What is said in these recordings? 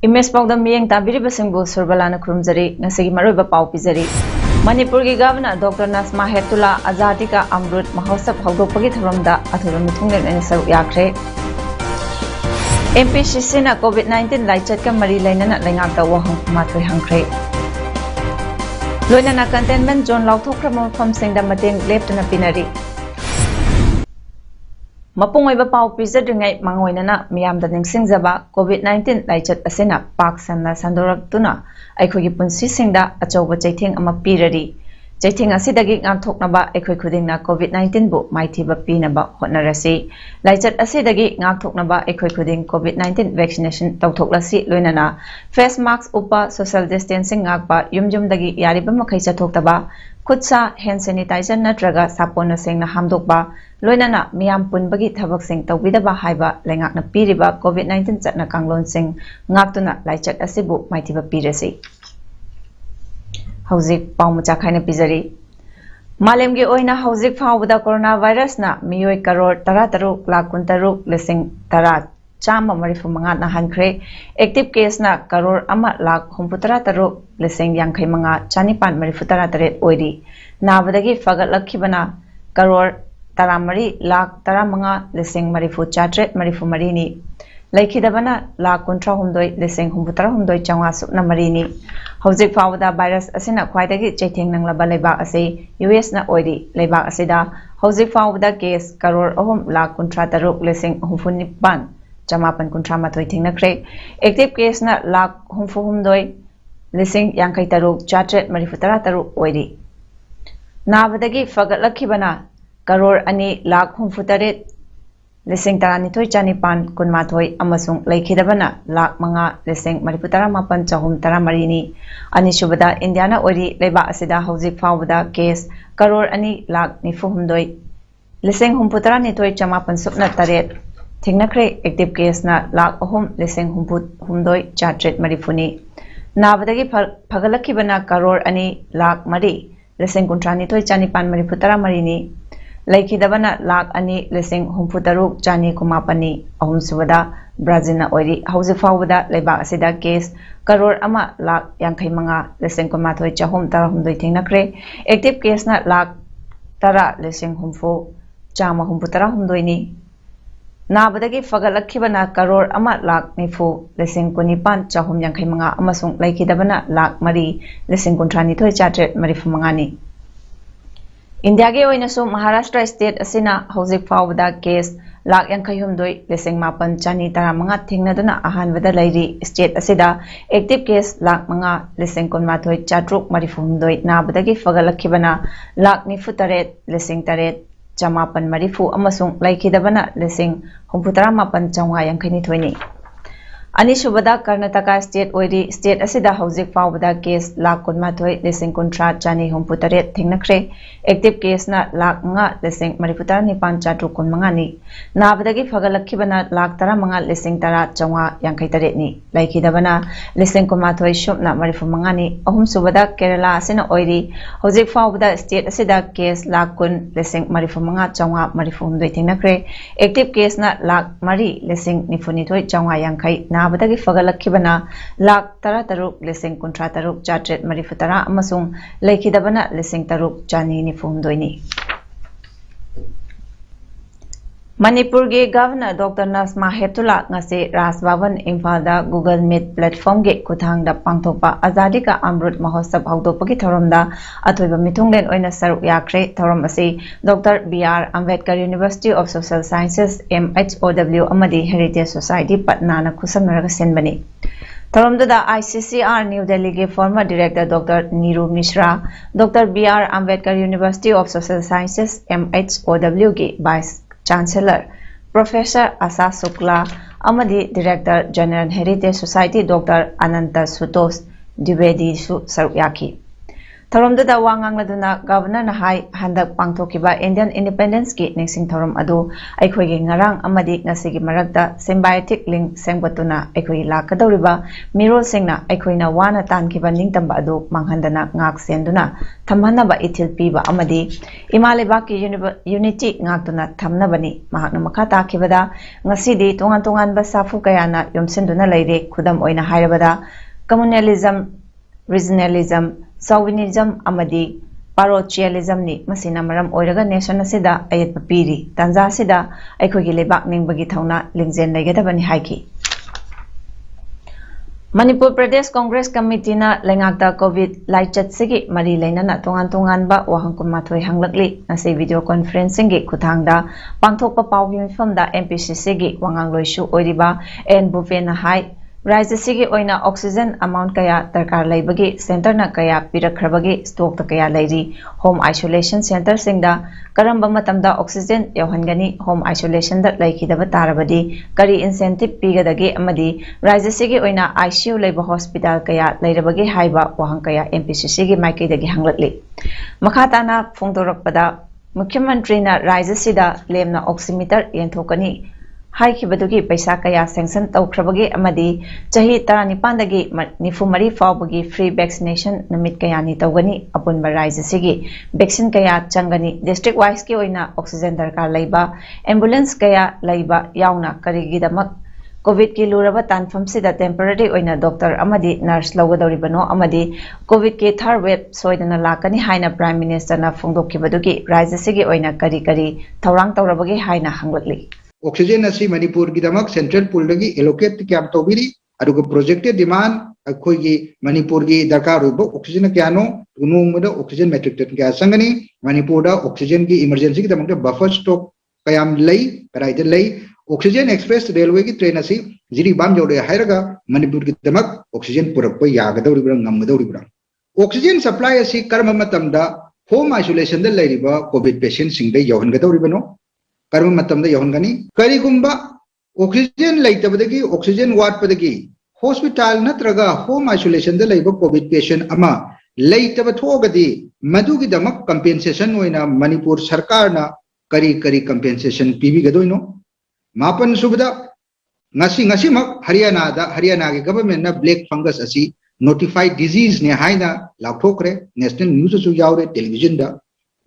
Image पाउदम मियेंग ताबिरिबा सिंगबु सुरबलाना खुरुमजरी नसगी मरोइबा पाउ पिजरी मणिपुर की governor doctor Najma हेतुल्ला आजादी का अमृत महोत्सव हौदोकपगी थौरमदा अथुबा मिथुंगलेन सरुक याखरे एमपीसीसी ना कोविड-19 लाइचत का मरी लेना लेंगाकता वहंग माथोय हंखरे लोइना कंटेनमेंट जोन लाउथोख्रा मफमसिंगदा मतेंग लेप्तना पिनरी मपुंगोइबा पाउ पिजद्रिङै मांगोइनना मियामदा निंसिंगजबा कोविड-19 लाइचत असेना पाक सन्ना संदोरक्तुना अखोगी पुंसिसिंगदा अचौबा चैथेंग अमा पिररी चैथेंग असिदगी ngathoknaba अखोई खुदिंगना कोविड-19 बु माइथिबा पिनबा होटनरसि लाइचत असिदगी ngathoknaba अखोई खुदिंग कोविड-19 वैक्सीनेशन तौथोक्लसि लोइनना फेस मास्क उपा social distancing ngakpa yumjumdagi yariba makhai chathoktaba खुदसा हैंड सैनिटाइजर नत्रगा सापोन सेंगना हामदोकबा लोइनना मियाम पुनबगी थबक सिंग तौबिदबा हाइबा लेंगाकना पीरिबा कोविड-19 चटना कांगलोन सिंग ngakतुना लाइचत असिबु माइथिबा पीरसि हौजिक पाउमचा खाइना पिजरी मालेमगी ओइना हौजिक फावदा कोरोना वायरस ना मियोय करोड़ 13 लाख 13 लिसिंग 10 चाम मरिफु मंगा ना हनख्रे एक्टिव केस ना करोड़ 1 लाख 63 लिसिंग 55 चानिपान मरिफु 13 ओइरी नाबदगी फगलखिबना करोड़ 13 लाख 15 लिसिंग मरिफु 4 मरिफु मरीनी लेखिदबना लाख 19 लिसिंग 63 चंगा सुपना मरीनी हौजिक फावदा वायरस असिना ख्वाइदगी चैथेंग नंगलबा लेबाक असे यूएस ना ओइरी लेबाक असिदा हौजिक फावदा केस करोड़ 3 लाख 53 लिसिंग 94 चमापन 53 थेंगनख्रे एक्टिव केस ना लाख 34 लिसिंग 53 4 मरिफु 13 ओइरी नाबदगी फगलखिबना करोड़ 2 लाख 63 लिसिंग 12 चानिपान 12 अमसुंग लेखिदबना लाख 5 लिसिंग मरिफु 18 चहुम 13 अनिसुबदा इंडियाना ओइरी लेबा असिदा हौजिक फावदा केस करोड़ 2 लाख 94 लिसिंग 39 चमापन सुपना 3 थेंगनख्रे एक्टिव केस ना लाख 3 लिसिंग 39 4 मरिफुनी नाबदगी फगलखिबना करोड़ 2 लाख 3 लिसिंग 39 चानिपान मरिफु 13 लेखिदबना लाख 2 लिसिंग 63 चानी 9 अहुम सुबदा ब्राजील ना ओइरी हौजिक फावदा लेबा असिदा केस करोड़ 1 लाख 55 लिसिंग 9 चहुम 13 थेंगनख्रे एक्टिव केस ना लाख 10 लिसिंग 4 चाम 13 नि नाबदगी फगलखिबना करोड़ 1 लाख 9 लिसिंग 19 चहुम 55 अमसुंग लेखिदबना लाख 3 लिसिंग 39 4 मरिफु 5 नि इंडिया के ओइनसु महाराष्ट्र स्टेट असिना हौजिक फावदा केस लाख 52 लिसिंग 9 चानी 15 थेंगनदुना अहानबदा लैरी स्टेट असिदा एक्टिव केस लाख 5 लिसिंग 19 4 मरिफु 2 नाबदगी फगलखिबना लाख 93 लिसिंग 3 चमापन मरिफु अमसुंग लेखिदबना लिसिंग 89 चंगा 52 अनिसुबदा कर्नाटका स्टेट ओइरी स्टेट असिदा हौजिक फावदा केस लाख 19 लिसिंग 13 चानी 63 थेंगनख्रे एक्टिव केस ना लाख 5 लिसिंग 19 नि नाबदगी फगलखिबना लाख 15 लिसिंग 10 चंगा 53 नि लेखिदबना लिसिंग 19 सुपना 35 नि अहुम सुबदा केरला असिना ओइरी हौजिक फावदा स्टेट असिदा केस लाख 10 लिसिंग 35 चंगा 32 थेंगनख्रे एक्टिव केस ना लाख 3 लिसिंग 92 चंगा 50 नाबदगी फगलखिबना लाख 13 लिसिंग 13 4 मरिफु 10 अमसुंग लेखिदबना लिसिंग 3 चानी 92 मणिपुर के governor doctor Najma Heptulla ngase Raj Bhavan इम्फालदा गूगल मीट प्लेटफॉर्म के खुथांगदा पांगथोपा आजादी का अमृत महोत्सव हौदोकपगी थौरमदा अथोइबा मिथुंगलेन ओइना सरुक याखरे थौरम असे doctor B R Ambedkar University of Social Sciences MHOW अमदी हेरिटेज सोसाइटी पटना ना खुसमनरगा सेनबनी थौरमदा ICCR न्यू दिल्ली के former director doctor Neeru Mishra doctor B R Ambedkar University of Social Sciences MHOW के vice chancellor professor Asha Shukla amadi Director General Heritage Society Dr. Ananta Sutos Dwivedi su saruk yaki. Tharamdada wa ngangladuna Governor na hai handak pangthokiba Indian Independence ki ningsing tharam adu aikhoigi ngarang amadi ngasigi marakta symbiotic link sengbatuna aikhoigi lakadoriba mirol singna aikhoina wana tankiba ningtamba adu manghandana ngak senduna thamhanaba ithil piba amadi imaleba ki unity ngaktuna thamnabani mahakna makha takibada ngasidi tongan ba safu kayana yomsenduna leire khudam oina hairabada communalism regionalism Chauvinism amadi parochialism ni masina maram oiraga nation asida ayatpa piri tanja sida aikhogi lebak ningbagi thauna lingjen leigadabani haiki Manipur Pradesh Congress Committee na lengakta COVID laichat sigi mari leinana tongan ba wahangkum mathoi hanglakli nasi video conferencing gi kuthangda pangthokpa pawgi mifamda MPCC gi wangangloisu oiriba en buffet na hai Raja sigi oina oxygen amount kaya darkar laibagi center na kaya pirakhrabagi stock ta kaya lairi home isolation center singda karamba matamda oxygen yauhangani home isolation da laikidaba tarabadi kari incentive pigadagi amadi Raja sigi oina ICU laiba hospital kaya lairabagi haiba wahang kaya MPCC gi maikidagi hanglakli makhatana phongdorakpada Mukhyamantri na Raja sida lemna oximeter yenthokani Haikibatugi paisa kaya sanction tawkhrabagi amadi chahi 19 nifumari fawbagi free vaccination namit kaya ni tawgani apunba raija sigi vaccine kaya changani district wise ki oina oxygen darkar laiba ambulance kaya laiba yauna karigidamak covid ki luraba tanfam sida temporary oina doctor amadi nurse logadoribano amadi covid ki third wave soidana lakani haina prime minister na phongdokkibadugi raija sigi oina kari thawrang tawrabagi haina hanglakli Oxygen asi Manipur ki damak central pool lagi allocate kyam tawbiri aduga projected demand akhoi gi Manipur gi darkar robo oxygen kyano tunung mada oxygen metric ton kya sangani Manipur da oxygen ki emergency ki damak buffer stock kayam lei karaide lei oxygen express railway ki train asi jiri bam jode hairaga Manipur ki damak oxygen purakpa yagadawribra ngamgadawribra oxygen supply asi karma matamda home isolation da lairiba covid patient singde yawhangadawribano Karma matamda yahongani karigumba oxygen laitabadagi oxygen watpadagi hospital natraga home isolation da laiba covid patient ama laitaba thogadi madugi damak compensation oina Manipur sarkar na kari compensation pibi gadoino mapan subda ngasi mak Haryana ge government na black fungus asi notified disease ne haina lathokre national news su yaure television da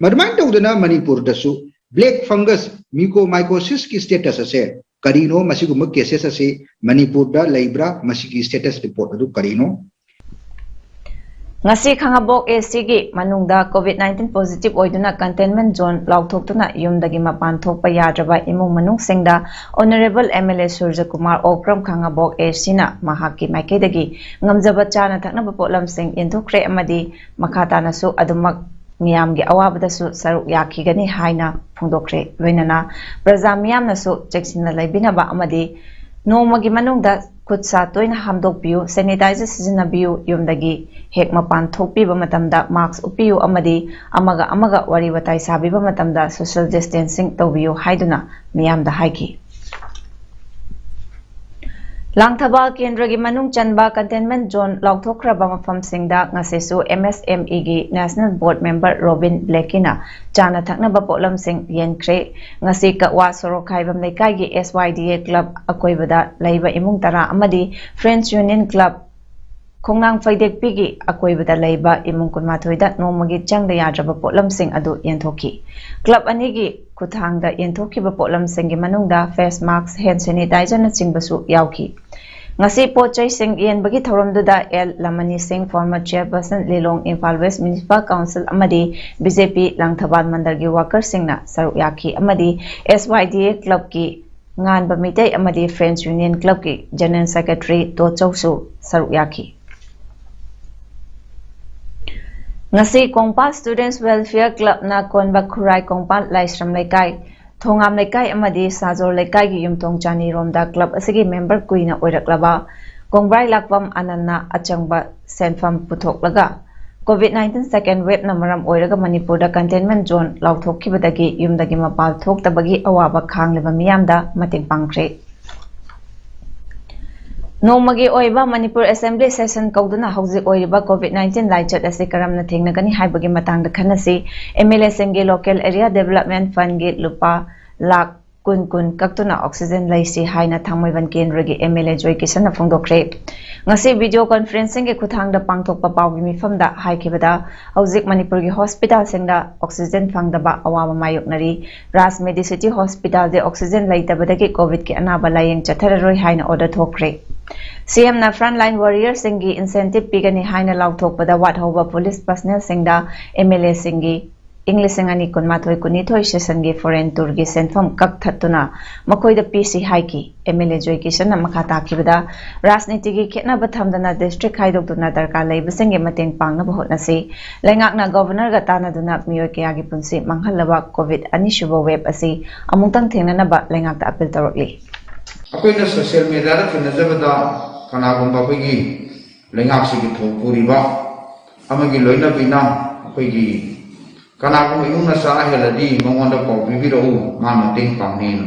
marman tawdana Manipur dasu Black fungus mucormycosis ki status ase karino masiguma cases ase Manipur da laibra masigi status report adu karino ngasi khangabok AC gi manungda COVID-19 positive oiduna containment zone lauthoktuna yumdagi mapan thokpa yadraba imung manung singda honorable MLA Surja Kumar Okram khangabok AC na mahaki maikedagi ngamjaba chana thaknaba potlam sing inthokre amadi makhatana su adumak Miyamgi awabadasu saruk yakigani haina phungdokre loinana praja miyamnasu cheksina laibinaba amadi nomagi manungda khutsa toina hamdokpiu sanitizer sijinabiu yumdagi hek mapan thokpiba matamda mask upiu amadi amaga wari watai sabiba matamda social distancing tawbiu haiduna miyamda haiki Langthaba Kendragi Manung Chanba Containment Zone Lauthokraba Mafam Singda Ngasesu MSME gi National Board Member Robin Blakina Chana Thaknaba Potlam Sing Yenkre Ngasi Katwa Sorokaibam Lekai gi SYDA Club Akoibada Laiba Imung Tara Amadi Friends Union Club Kongnang Faidek Pigi Akoibada Laiba Imung Kunmathoida Nomagi Changda Yadraba Potlam Sing Adu Yenthoki Club Anigi Kuthangda Yenthokiba Potlam Sing gi Manungda face mask hand sanitizer na chingbasu yauki Ngasi pochai sing yen bagi thoramduda L Lamani Singh former chairperson Lilong Imphal West Municipal Council amadi BJP Langthaban Mandargi worker singna saruk yaki amadi SYDA club ki ngan bamitai amadi Friends Union club ki general secretary To Chausu saruk yaki Ngasi Kongpa Students Welfare Club na Konba Khurai Kongpa Laisram Laikai Thongam Lekai amadi Sajor Lekai gi Yumtong Chani Romda Club asigi member kuina oiraklaba Kongbrai Lakpam Ananna Achangba Senfam Puthoklaga COVID-19 second wave na maram oiraga Manipurda containment zone lauthokibadagi yumdagi mapal thoktabagi awaba khangleba miyamda mating pangkre नोमगी ओइबा Manipur assembly session कौदुना हौजिक ओइबा कोविड-19 लाइचत असे करमना थेंगनगनी हाइबगी मतंगदा खनसी एमएलए सिंगे लोकल एरिया डेवलपमेंट फंड गे लुपा लाख कुन कक्तुना ऑक्सीजन लैसी हाइना थांगमैबन केंद्रगी एमएलए जोय किशन फोंदोखरे ngasi video conferencing ge खुथांगदा पांगथोकपा पावगी मिफमदा हाइखिबदा हौजिक मणिपुर गी हॉस्पिटल सिंगदा ऑक्सीजन फंगदबा अवामा मायोकनरी राज मेडिसिटी हॉस्पिटल दे ऑक्सीजन लैतबदगी कोविड के अनाबा लायेंग चथररोय हाइना ऑर्डर थोखरे सीएम ना फ्रंटलाइन वॉरियर सिंगी इंसेंटिव पीगनी हाइना लाउथोकपदा वाथौबा पुलिस पर्सनल सिंगदा एमएलए सिंगी इंग्लिसिंगानी कुनमाथोय कुनीथोय सेशन गे फॉरेन टूर गे सेंफम कक्थतुना मखोयदा पीसी हाइकी एमएलए जोय किशन मखा ताखिबदा राजनीति गी खेतनाबा थमदना डिस्ट्रिक्ट हाइदोक्तुना दरकार लैबसिंगे मतेंग पांगनबा होतनासी लैंगाकना गवर्नर गा तानादुना मियोय कयागी पुंसी मंगहलबा कोविड अनिसुबा वेब असी अमुंगतंग थेंगननबा लैंगाकता अपील तौरकली अखोइना सोशल मीडिया दा थेंगनजबदा कनागुंबा अखोइगी लैंगाकसिगी थोपुरिबा अमगी लोइनबिना अखोइगी कनागुम इमुंगना सा हेलदी मंगोंदा पाउ पिबिरो मा मतेंग पांगनेन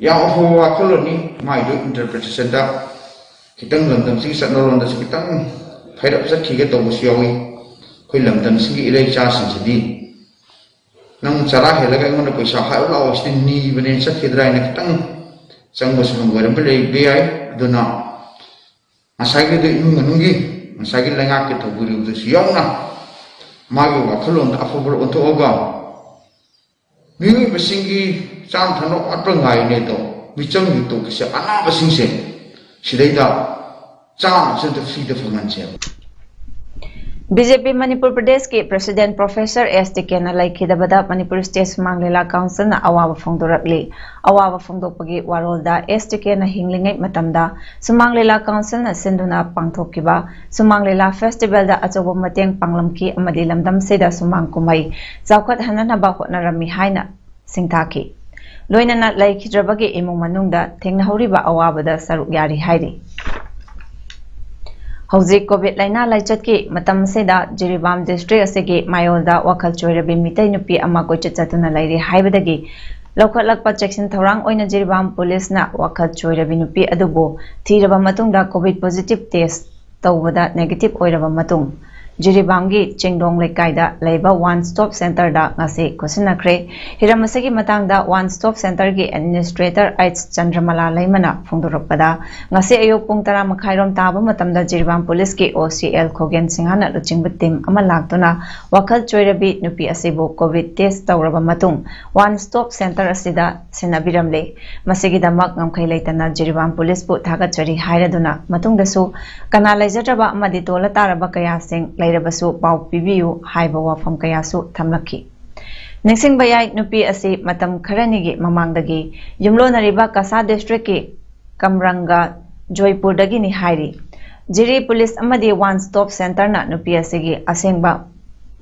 या ओहो वाखलोनी माइदो इंटरप्रिटेशन दा खितंग लमदम सिंग सनोलोंदा खितंग फाइरप सखिगे तोबुस यावी खोइ लमदम सिंगी इरै चा सिंसदी नंग चरा हेलगा इमुंगना पैसा हाउ लाओ स्टिन नी बने सखिद्राइना खितंग संगोस मंगोरम बले बेआई दुना असाइगे दे इमुंगनुगी असाइगे लंगा के थोबुरि उदस यावना मागे वाखलों अफबर ओंथोगा मिमी बसिंगी चाम थानो अटंगाय ने तो मिचम युतो किसे अना बसिंगसे सिदैदा चाम सेंट फ्रीद फंगनसे बीजेपी मणिपुर प्रदेश के प्रेसिडेंट प्रोफेसर एस टी केना लाइखिदबदा मणिपुर स्टेट सुमांग लीला काउंसिल ना अवाब फोंदोरकली अवाब फोंदोकपगी वारोलदा एस टी केना हिंगलिंगै मतमदा सुमांग लीला काउंसिल ना सिंधुना पांगथोकिबा सुमांग लीला फेस्टिवल दा अचौब मतेंग पांगलमकी अमदि लमदम सेदा सुमांग कुमै चावखत हननबा होटनरमी हाइना सिंथाकी लोइनना लाइखिद्रबगी इमुंग मनुंगदा थेंगनहौरिबा अवाबदा सरुक यारी हाइरि हौजिक कोविड लाइना लाइचत की मतम सेदा जिरीबाम डिस्ट्रिक्ट असेगी मायोलदा वखल चोइरबी मितै नुपी अमा कोइचत चतुना लाइरि हाइबदगी लौखलकपा चेक्सिन थौरांग ओइना जिरीबाम पुलिस ना वखल चोइरबी नुपी अदुबो थीरबा मतुंगदा कोविड पॉजिटिव टेस्ट तौबदा नेगेटिव ओइरबा मतुंग जिरीबामगी चिंगडोंग लेकाइदा लेबा वन स्टॉप सेंटर दा ngasi खुसिनखरे हिरमसगी मतंगदा वन स्टॉप सेंटर की एडमिनिस्ट्रेटर एच चंद्रमला लेमना फोंदोरपदा ngasi अयोग पुंग 10 मखाइरोम ताबा मतमदा जिरीबाम पुलिस की ओसीएल खोगेन सिंहाना लुचिंग टीम अमा लाक्तुना वखल चोइरबी नुपी असिबो कोविड टेस्ट तौरबा मतुंग वन स्टॉप सेंटर असिदा सिनाबिरमले मसिगी दमक ngमखै लेतना जिरीबाम पुलिस पु थागचरी हाइरदुना मतुंगदसु कना लेजत्रबा अमदि तोला तारबा कया सिंग लेरबसु पाउ पिबियु हाइबा वाफम कयासु थमलखी निसिंगबा याय नुपी असि मतम खरनिगी ममांगदगी युमलोनरिबा कासा डिस्ट्रिक्ट की कमरंगा जयपुरदगी नि हाइरि जिरी पुलिस अमदि वन स्टॉप सेंटर ना नुपी असिगी असेंगबा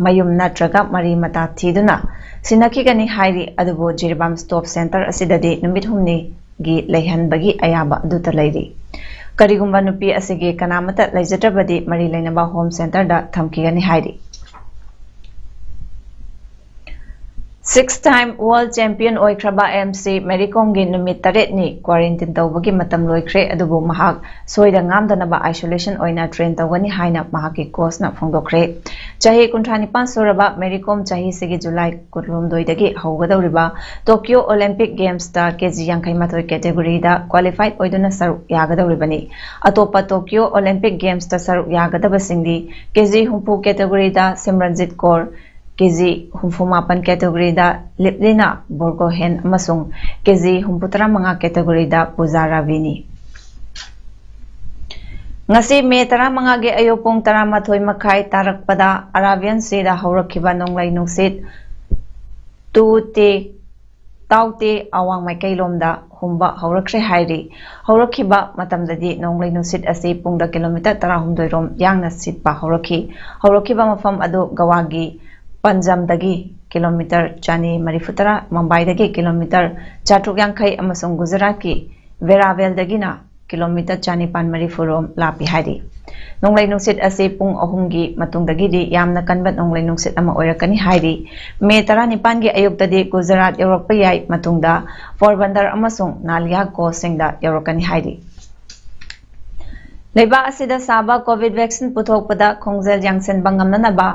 मयुम नत्रगा मरी मता थीदुना सिनखिगनि हाइरि अदुबो जिरीबाम स्टॉप सेंटर असिददि नुमित हुमनि गी लेहनबगी अयाबा अदुता लैरि करिगुम्बा नुपी असिगे कनामता लैजत्रबदी मरी लेनबा होम सेंटर दा थमकिगनि हाइरि 6-time world champion oikraba MC Mericom gi numit 8 ni quarantine tawbagi matam loikhre adubu mahak soida ngamdanaba isolation oina train tawgani haina mahaki course na phongdokre chahi 35 suraba Mericom chahi sigi July kutlum doidagi haugadawriba Tokyo Olympic Games ta kg yankai mathoi category da qualified oiduna saru yagadawribani atopa Tokyo Olympic Games ta saru yagadaba singdi kg humpu category da Simranjit Kaur KG humfumapan category da Liplina Borgohen amasung KG humputara mga category da Pujara Vini. Ngasi May 10 mga gi ayupong 13 makai tarakpada Arabian Sea da haurakhiba nonglai nungsit tuti taute awang mai kailom da humba haurakre hairi haurakhiba matamdadi nonglai nungsit asi pungda kilometer 13 rom yangna sitpa haurakhiba mafam adu Gawagi Punjab दगी kilometre चानी मरीफुतरा मुंबई दगी kilometre 4yankai अमसुंग गुजरात की Veraval दगिना kilometre चानी पान मरीफुरोम लापी हाइरि नोंगलै नुसित असे पुंग अहुंगी मतुंगदगी यामना कन्बत नोंगलै नुसित अमा ओइरकनी हाइरि मे 19 गी अयुक्तदी गुजरात यूरोप याई मतुंगदा पोरबंदर अमसुंग नालिया को सिंगदा यूरोकनी हाइरि Leiba asida saba COVID vaccine puthokpada khongjel yangsen bangamnanaba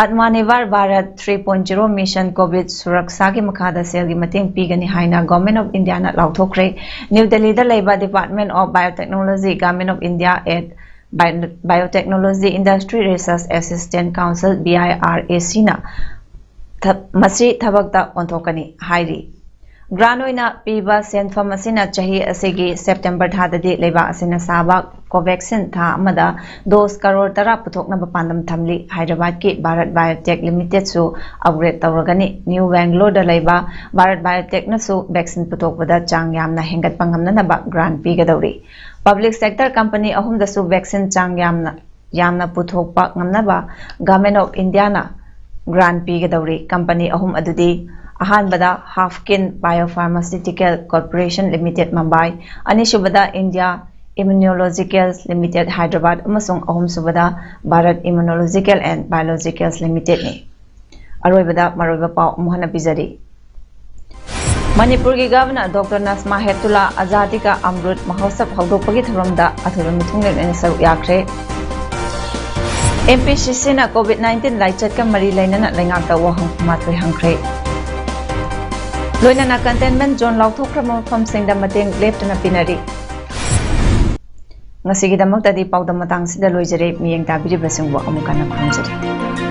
Atmanirbhar Bharat 3.0 mission COVID Suraksha ki makhada sel gi mateng pigani haina Government of India na lauthokre New Delhi da leiba Department of Biotechnology Government of India at Biotechnology Industry Research Assistance Council BIRAC na masi thabakta onthokani hairi Grant oina piba senfam asina chahi asigi September thadadi leiba asina saba Covaxin tha amada 2 crore tara puthokna pandam thamli Hyderabad ki Bharat Biotech Limited su upgrade tawragani New Bangalore da leiba Bharat Biotech na su vaccine puthokpada chang yamna hengat pangamna na ba grant pigadauri Public sector company ahum da su vaccine chang yamna puthokpa ngamna ba Government of India na grant pigadauri company ahum adudi Ahanbada Hafkin Biopharmaceutical Corporation Limited Mumbai Anishubada India Immunologicals Limited Hyderabad amasung ahum subada Bharat Immunological and Biologicals Limited ni Aroibada maroiba pau muhana bizari Manipur ki Governor Dr. Nasma Hetula Azadi ka Amrut Mahotsav hawdokpagi tharamda athoba mithunglen ani saru yakre MPCC na COVID-19 laichat ka mari lainana laingak ta wahang mathoi hangkre Loina na containment zone lauthokram from singda mateng leptana pinari Ngasigi damak tadi PAODAM matang sida loijare miyeng tabiri basingwa amukana khongjari